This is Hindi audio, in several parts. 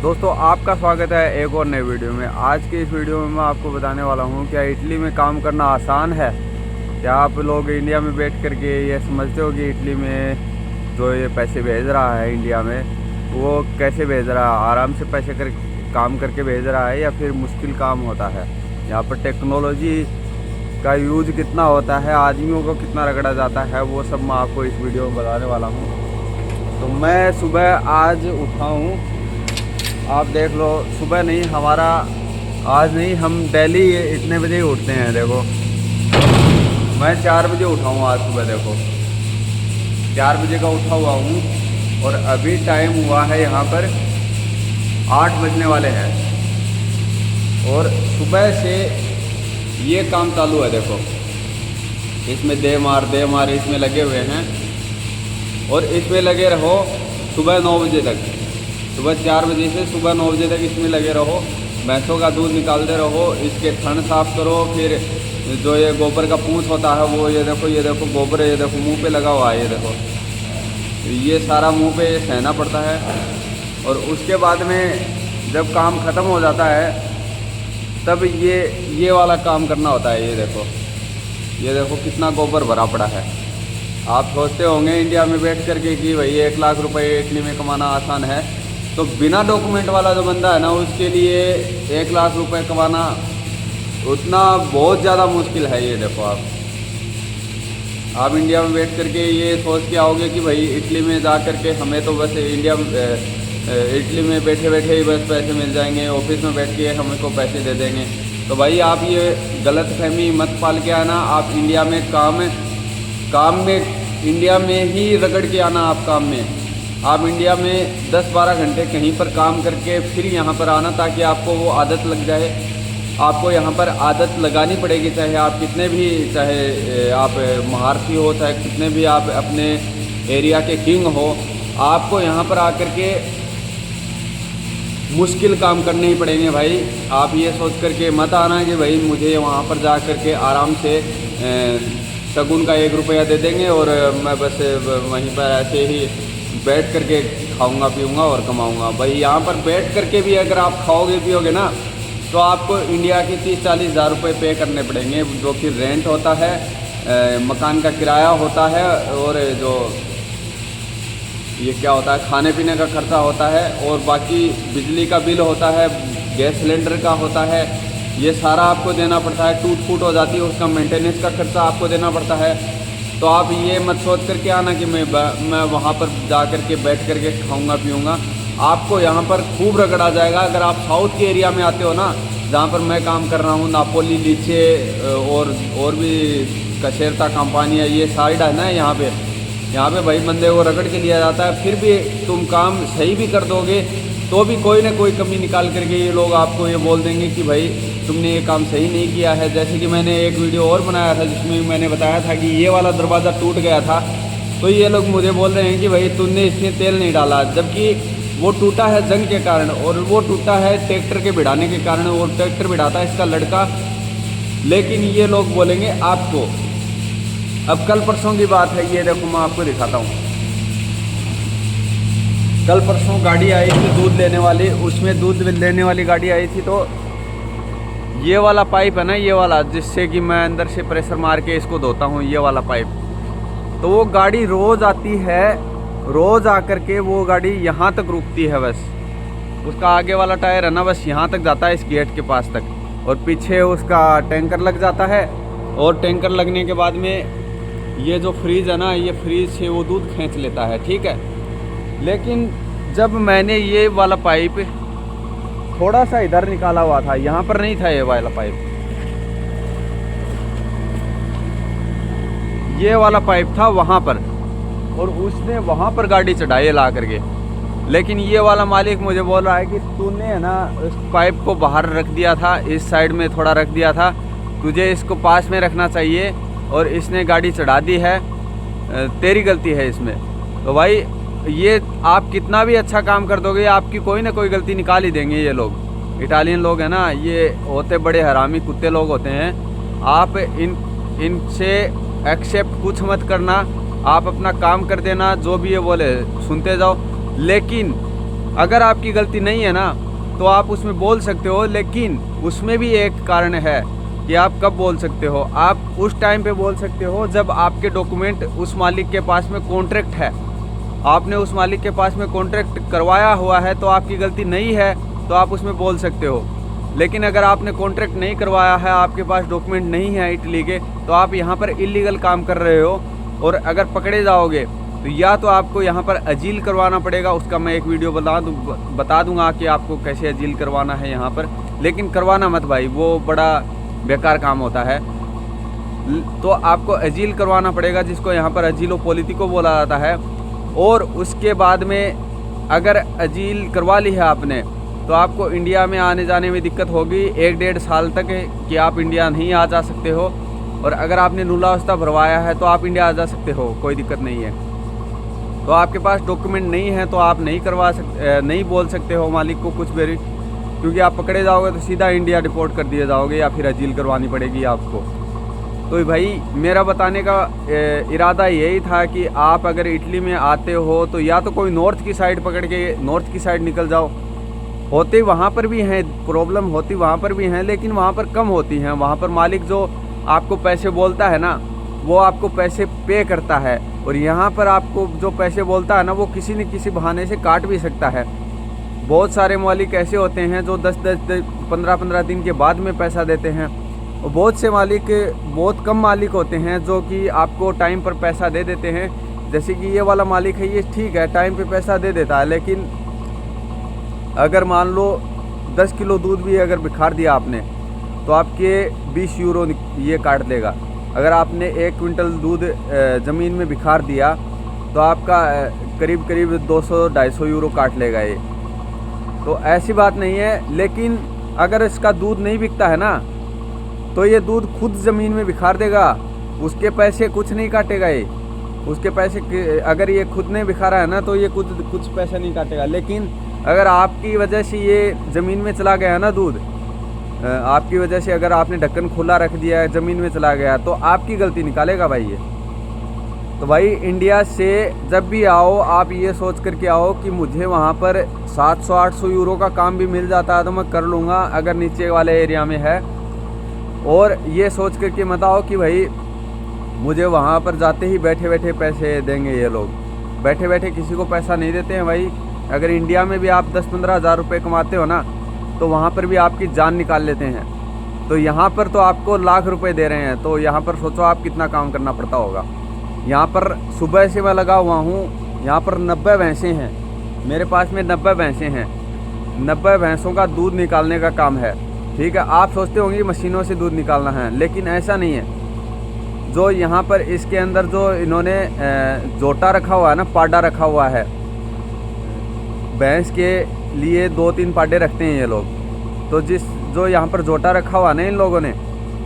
दोस्तों आपका स्वागत है एक और नए वीडियो में। आज की इस वीडियो में मैं आपको बताने वाला हूं क्या इटली में काम करना आसान है। क्या आप लोग इंडिया में बैठ कर के ये समझते हो कि इटली में जो ये पैसे भेज रहा है इंडिया में वो कैसे भेज रहा है, आराम से काम करके भेज रहा है या फिर मुश्किल काम होता है। यहाँ पर टेक्नोलॉजी का यूज कितना होता है, आदमियों को कितना रगड़ा जाता है, वो सब मैं आपको इस वीडियो में बताने वाला हूँ। तो मैं सुबह आज उठा हूँ, आप देख लो। सुबह नहीं, हमारा आज नहीं, हम डेली इतने बजे ही उठते हैं। देखो मैं 4 बजे उठा हूँ आज सुबह। देखो 4 बजे का उठा हुआ हूँ और अभी टाइम हुआ है यहाँ पर 8 बजने वाले हैं और सुबह से ये काम चालू है। देखो इसमें दे मार इसमें लगे हुए हैं और इसमें लगे रहो सुबह 9 बजे तक। सुबह 4 बजे से सुबह 9 बजे तक इसमें लगे रहो। भैंसों का दूध निकालते रहो, इसके थन साफ करो। फिर जो ये गोबर का पूंछ होता है वो ये देखो गोबर, ये देखो मुंह पे लगा हुआ है। ये देखो ये सारा मुंह पे सहना पड़ता है। और उसके बाद में जब काम ख़त्म हो जाता है तब ये वाला काम करना होता है। ये देखो कितना गोबर भरा पड़ा है। आप सोचते होंगे इंडिया में बैठ कर के कि भाई 1 लाख रुपए इटली में कमाना आसान है। तो बिना डॉक्यूमेंट वाला जो बंदा है ना, उसके लिए 1 लाख रुपए कमाना उतना बहुत ज़्यादा मुश्किल है। ये देखो आप इंडिया में बैठ करके ये सोच के आओगे कि भाई इटली में जा कर के हमें तो बस इटली में बैठे बैठे ही बस पैसे मिल जाएंगे, ऑफिस में बैठ के हमको पैसे दे देंगे। तो भाई आप ये गलत फहमी मत पाल के आना। आप इंडिया में काम में इंडिया में ही रगड़ के आना। आप इंडिया में 10-12 घंटे कहीं पर काम करके फिर यहाँ पर आना, ताकि आपको वो आदत लग जाए। आपको यहाँ पर आदत लगानी पड़ेगी, चाहे आप कितने भी, चाहे आप महारथी हो, चाहे कितने भी आप अपने एरिया के किंग हो, आपको यहाँ पर आकर के मुश्किल काम करने ही पड़ेंगे भाई। आप ये सोच करके मत आना कि भाई मुझे वहाँ पर जा कर के आराम से शगुन का 1 रुपया दे देंगे और मैं बस वहीं पर ऐसे ही बैठ करके खाऊंगा पीऊंगा और कमाऊंगा। भाई यहाँ पर बैठ करके भी अगर आप खाओगे पियोगे ना, तो आपको इंडिया की 30-40 हज़ार रुपये पे करने पड़ेंगे, जो कि रेंट होता है, मकान का किराया होता है, और जो ये क्या होता है खाने पीने का खर्चा होता है, और बाकी बिजली का बिल होता है, गैस सिलेंडर का होता है। ये सारा आपको देना पड़ता है। टूट फूट हो जाती है उसका मेंटेनेंस का खर्चा आपको देना पड़ता है। तो आप ये मत सोच करके आना कि मैं वहाँ पर जा कर के बैठ कर के खाऊंगा पीऊंगा। आपको यहाँ पर खूब रगड़ा जाएगा। अगर आप साउथ के एरिया में आते हो ना, जहाँ पर मैं काम कर रहा हूँ, नापोली, लीचे और भी कशेरता कंपानियाँ, ये साइड है ना, यहाँ पे भाई बंदे को रगड़ के लिया जाता है। फिर भी तुम काम सही भी कर दोगे तो भी कोई ना कोई कमी निकाल करके ये लोग आपको ये बोल देंगे कि भाई तुमने ये काम सही नहीं किया है। जैसे कि मैंने एक वीडियो और बनाया था जिसमें मैंने बताया था कि ये वाला दरवाज़ा टूट गया था, तो ये लोग मुझे बोल रहे हैं कि भाई तुमने इसमें तेल नहीं डाला, जबकि वो टूटा है जंग के कारण और वो टूटा है ट्रैक्टर के भिड़ाने के कारण, और ट्रैक्टर भिड़ाता है इसका लड़का। लेकिन ये लोग बोलेंगे आपको। अब कल परसों की बात है, ये देखो मैं आपको दिखाता हूँ। कल परसों गाड़ी आई थी दूध लेने वाली, उसमें दूध लेने वाली गाड़ी आई थी। तो ये वाला पाइप है ना, ये वाला जिससे कि मैं अंदर से प्रेशर मार के इसको धोता हूँ, ये वाला पाइप, तो वो गाड़ी रोज़ आती है। रोज़ आकर के वो गाड़ी यहाँ तक रुकती है, बस उसका आगे वाला टायर है ना, बस यहाँ तक जाता है, इस गेट के पास तक, और पीछे उसका टैंकर लग जाता है। और टैंकर लगने के बाद में ये जो फ्रीज है ना, ये फ्रीज से वो दूध खींच लेता है, ठीक है। लेकिन जब मैंने ये वाला पाइप थोड़ा सा इधर निकाला हुआ था, यहाँ पर नहीं था ये वाला पाइप, ये वाला पाइप था वहाँ पर, और उसने वहाँ पर गाड़ी चढ़ाई ला करके। लेकिन ये वाला मालिक मुझे बोल रहा है कि तूने है ना इस पाइप को बाहर रख दिया था, इस साइड में थोड़ा रख दिया था, तुझे इसको पास में रखना चाहिए, और इसने गाड़ी चढ़ा दी है, तेरी गलती है इसमें। तो भाई ये आप कितना भी अच्छा काम कर दोगे, आपकी कोई ना कोई गलती निकाल ही देंगे ये लोग। इटालियन लोग हैं ना, ये होते बड़े हरामी कुत्ते लोग होते हैं। आप इनसे एक्सेप्ट कुछ मत करना, आप अपना काम कर देना, जो भी ये बोले सुनते जाओ। लेकिन अगर आपकी गलती नहीं है ना तो आप उसमें बोल सकते हो, लेकिन उसमें भी एक कारण है कि आप कब बोल सकते हो। आप उस टाइम पे बोल सकते हो जब आपके डॉक्यूमेंट उस मालिक के पास में कॉन्ट्रैक्ट है, आपने उस मालिक के पास में कॉन्ट्रैक्ट करवाया हुआ है तो आपकी गलती नहीं है तो आप उसमें बोल सकते हो। लेकिन अगर आपने कॉन्ट्रैक्ट नहीं करवाया है, आपके पास डॉक्यूमेंट नहीं है इटली के, तो आप यहाँ पर इलीगल काम कर रहे हो और अगर पकड़े जाओगे तो या तो आपको यहाँ पर अजील करवाना पड़ेगा। उसका मैं एक वीडियो बता दूंगा कि आपको कैसे अजील करवाना है यहाँ पर, लेकिन करवाना मत भाई, वो बड़ा बेकार काम होता है। तो आपको अजील करवाना पड़ेगा, जिसको यहाँ पर अजीलो पॉलिटिको बोला जाता है। और उसके बाद में अगर अजील करवा ली है आपने तो आपको इंडिया में आने जाने में दिक्कत होगी 1-1.5 साल तक कि आप इंडिया नहीं आ जा सकते हो। और अगर आपने नुलावस्था भरवाया है तो आप इंडिया आ जा सकते हो, कोई दिक्कत नहीं है। तो आपके पास डॉक्यूमेंट नहीं है तो आप नहीं बोल सकते हो मालिक को कुछ भी, क्योंकि आप पकड़े जाओगे तो सीधा इंडिया डिपोर्ट कर दिए जाओगे या फिर अजील करवानी पड़ेगी आपको। तो भाई मेरा बताने का इरादा यही था कि आप अगर इटली में आते हो तो या तो कोई नॉर्थ की साइड पकड़ के नॉर्थ की साइड निकल जाओ। होते वहाँ पर भी हैं प्रॉब्लम, होती वहाँ पर भी हैं, लेकिन वहाँ पर कम होती हैं। वहाँ पर मालिक जो आपको पैसे बोलता है ना, वो आपको पैसे पे करता है। और यहाँ पर आपको जो पैसे बोलता है ना, वो किसी न किसी बहाने से काट भी सकता है। बहुत सारे मालिक ऐसे होते हैं जो 10-10 15-15 दिन के बाद में पैसा देते हैं, और बहुत से मालिक, बहुत कम मालिक होते हैं जो कि आपको टाइम पर पैसा दे देते हैं। जैसे कि ये वाला मालिक है, ये ठीक है टाइम पे पैसा दे देता है, लेकिन अगर मान लो 10 किलो दूध भी अगर बिखार दिया आपने तो आपके 20 यूरो ये काट देगा। अगर आपने 1 क्विंटल दूध ज़मीन में बिखार दिया तो आपका करीब करीब 200-250 यूरो काट लेगा ये। तो ऐसी बात नहीं है, लेकिन अगर इसका दूध नहीं बिकता है ना तो ये दूध खुद ज़मीन में बिखार देगा, उसके पैसे कुछ नहीं काटेगा ये। उसके पैसे अगर ये खुद ने बिखारा है ना तो ये कुछ पैसा नहीं काटेगा। लेकिन अगर आपकी वजह से ये ज़मीन में चला गया ना दूध, आपकी वजह से अगर आपने ढक्कन खुला रख दिया है, ज़मीन में चला गया, तो आपकी गलती निकालेगा भाई ये। तो भाई इंडिया से जब भी आओ आप ये सोच करके आओ कि मुझे वहाँ पर 700-800 यूरो का काम भी मिल जाता है तो मैं कर लूँगा अगर नीचे वाले एरिया में है। और ये सोच करके मत आओ कि भाई मुझे वहाँ पर जाते ही बैठे बैठे पैसे देंगे ये लोग। बैठे बैठे किसी को पैसा नहीं देते हैं भाई। अगर इंडिया में भी आप 10-15 हज़ार रुपये कमाते हो ना तो वहाँ पर भी आपकी जान निकाल लेते हैं। तो यहाँ पर तो आपको लाख रुपए दे रहे हैं, तो यहाँ पर सोचो आप कितना काम करना पड़ता होगा। यहाँ पर सुबह से मैं लगा हुआ हूँ, यहाँ पर 90 भैंसें हैं, मेरे पास में 90 भैंसें हैं। 90 भैंसों का दूध निकालने का काम है। ठीक है, आप सोचते होंगे मशीनों से दूध निकालना है, लेकिन ऐसा नहीं है। जो यहाँ पर इसके अंदर जो इन्होंने जोटा रखा हुआ है ना, पाडा रखा हुआ है, भैंस के लिए 2-3 पाडे रखते हैं ये लोग। तो जो यहाँ पर जोटा रखा हुआ ना इन लोगों ने,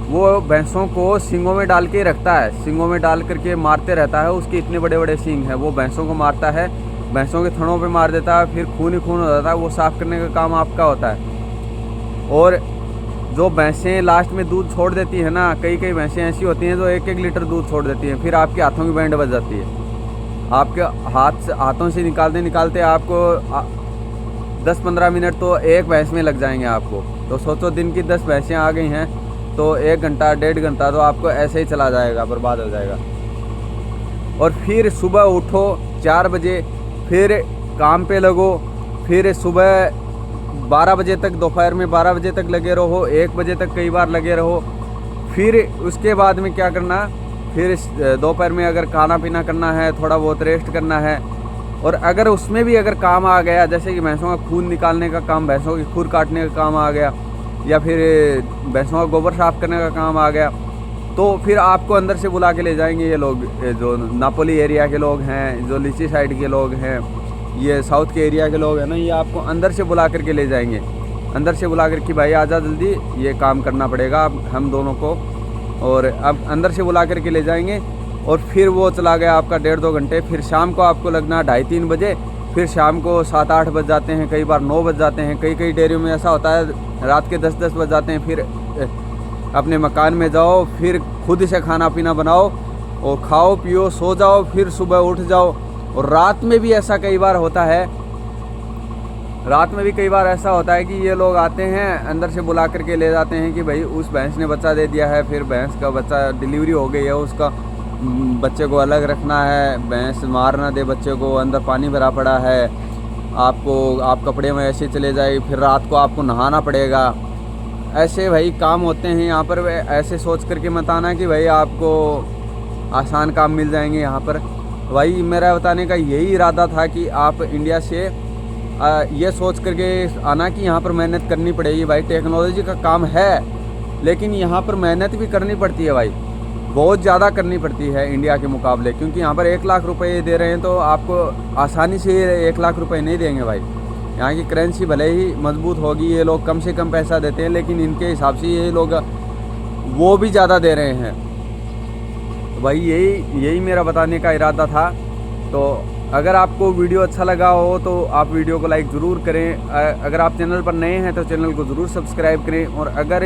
वो भैंसों को सींगों में डाल के रखता है, सींगों में डाल करके मारते रहता है। उसके इतने बड़े बड़े सींग हैं, वो भैंसों को मारता है, भैंसों के थनों पे मार देता है, फिर खून ही खून हो जाता है। वो साफ़ करने का काम आपका होता है। और जो भैंसें लास्ट में दूध छोड़ देती है ना, कई भैंसें ऐसी होती हैं जो 1-1 लीटर दूध छोड़ देती हैं, फिर आपके हाथों की बैंड बज जाती है। आपके हाथों से निकालते आपको 10-15 मिनट तो एक भैंस में लग जाएंगे आपको। तो सोचो दिन की 10 भैंसें आ गई हैं तो 1 घंटा 1.5 घंटा तो आपको ऐसे ही चला जाएगा, बर्बाद हो जाएगा। और फिर सुबह उठो 4 बजे, फिर काम पे लगो, फिर सुबह 12 बजे तक, दोपहर में 12 बजे तक लगे रहो, 1 बजे तक कई बार लगे रहो। फिर उसके बाद में क्या करना, फिर दोपहर में अगर खाना पीना करना है, थोड़ा बहुत रेस्ट करना है। और अगर उसमें भी अगर काम आ गया, जैसे कि भैंसों का खून निकालने का काम, भैंसों की खुर काटने का काम आ गया, या फिर भैंसों का गोबर साफ़ करने का काम आ गया, तो फिर आपको अंदर से बुला के ले जाएंगे ये लोग, जो नापोली एरिया के लोग हैं, जो लीची साइड के लोग हैं, ये साउथ के एरिया के लोग हैं ना, ये आपको अंदर से बुला करके ले जाएंगे। अंदर से बुला कर कि भाई आजा जल्दी, ये काम करना पड़ेगा अब हम दोनों को। और अब अंदर से बुला करके ले जाएंगे। और फिर वो चला गया आपका 1.5-2 घंटे। फिर शाम को आपको लगना 2:30-3 बजे, फिर शाम को 7-8 बज जाते हैं, कई बार 9 बज जाते हैं। कई डेयरियों में ऐसा होता है रात के 10-10 बज जाते हैं। फिर अपने मकान में जाओ, फिर खुद से खाना पीना बनाओ और खाओ पियो, सो जाओ, फिर सुबह उठ जाओ। और रात में भी ऐसा कई बार होता है रात में भी कई बार ऐसा होता है कि ये लोग आते हैं अंदर से बुला करके ले जाते हैं कि भाई उस भैंस ने बच्चा दे दिया है, फिर भैंस का बच्चा डिलीवरी हो गई है, उसका बच्चे को अलग रखना है, भैंस मार ना दे बच्चे को, अंदर पानी भरा पड़ा है, आप कपड़े में ऐसे चले जाए, फिर रात को आपको नहाना पड़ेगा। ऐसे भाई काम होते हैं यहाँ पर। ऐसे सोच करके मत आना कि भाई आपको आसान काम मिल जाएंगे यहाँ पर। भाई मेरा बताने का यही इरादा था कि आप इंडिया से ये सोच करके आना कि यहाँ पर मेहनत करनी पड़ेगी। भाई टेक्नोलॉजी का काम है, लेकिन यहाँ पर मेहनत भी करनी पड़ती है भाई, बहुत ज़्यादा करनी पड़ती है इंडिया के मुकाबले। क्योंकि यहाँ पर 1 लाख रुपए दे रहे हैं तो आपको आसानी से 1 लाख रुपए नहीं देंगे भाई। यहाँ की करेंसी भले ही मजबूत होगी, ये लोग कम से कम पैसा देते हैं, लेकिन इनके हिसाब से ये लोग वो भी ज़्यादा दे रहे हैं। तो भाई यही मेरा बताने का इरादा था। तो अगर आपको वीडियो अच्छा लगा हो तो आप वीडियो को लाइक ज़रूर करें। अगर आप चैनल पर नए हैं तो चैनल को ज़रूर सब्सक्राइब करें। और अगर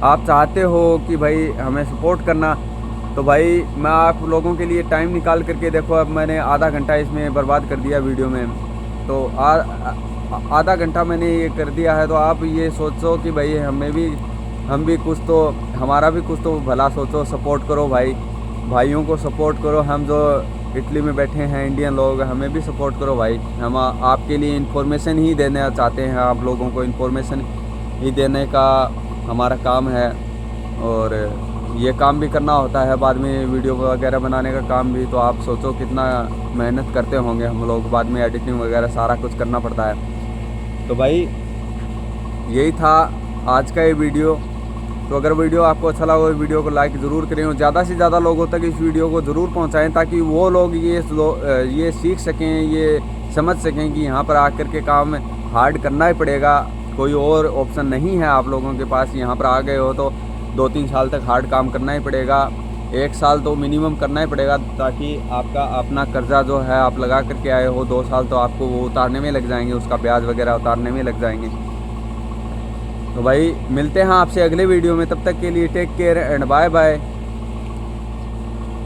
आप चाहते हो कि भाई हमें सपोर्ट करना, तो भाई मैं आप लोगों के लिए टाइम निकाल करके देखो, अब मैंने आधा घंटा इसमें बर्बाद कर दिया वीडियो में। तो आधा घंटा मैंने ये कर दिया है, तो आप ये सोचो कि भाई हम भी कुछ तो, हमारा भी कुछ तो भला सोचो, सपोर्ट करो भाई, भाइयों को सपोर्ट करो। हम जो इटली में बैठे हैं इंडियन लोग, हमें भी सपोर्ट करो भाई। हम आपके लिए इन्फॉर्मेशन ही देना चाहते हैं, आप लोगों को इन्फॉर्मेशन ही देने का हमारा काम है। और ये काम भी करना होता है बाद में, वीडियो वगैरह बनाने का काम भी। तो आप सोचो कितना मेहनत करते होंगे हम लोग, बाद में एडिटिंग वगैरह सारा कुछ करना पड़ता है। तो भाई यही था आज का ये वीडियो। तो अगर वीडियो आपको अच्छा लगा, वीडियो को लाइक ज़रूर करें और ज़्यादा से ज़्यादा लोगों तक इस वीडियो को ज़रूर पहुंचाएं, ताकि वो लोग ये सीख सकें, ये समझ सकें कि यहाँ पर आकर के काम हार्ड करना ही पड़ेगा, कोई और ऑप्शन नहीं है आप लोगों के पास। यहाँ पर आ गए हो तो 2-3 साल तक हार्ड काम करना ही पड़ेगा, 1 साल तो मिनिमम करना ही पड़ेगा, ताकि आपका अपना कर्जा जो है आप लगा करके आए हो 2 साल, तो आपको वो उतारने में लग जाएंगे, उसका ब्याज वगैरह उतारने में लग जाएंगे। तो भाई मिलते हैं आपसे अगले वीडियो में, तब तक के लिए take care and bye bye.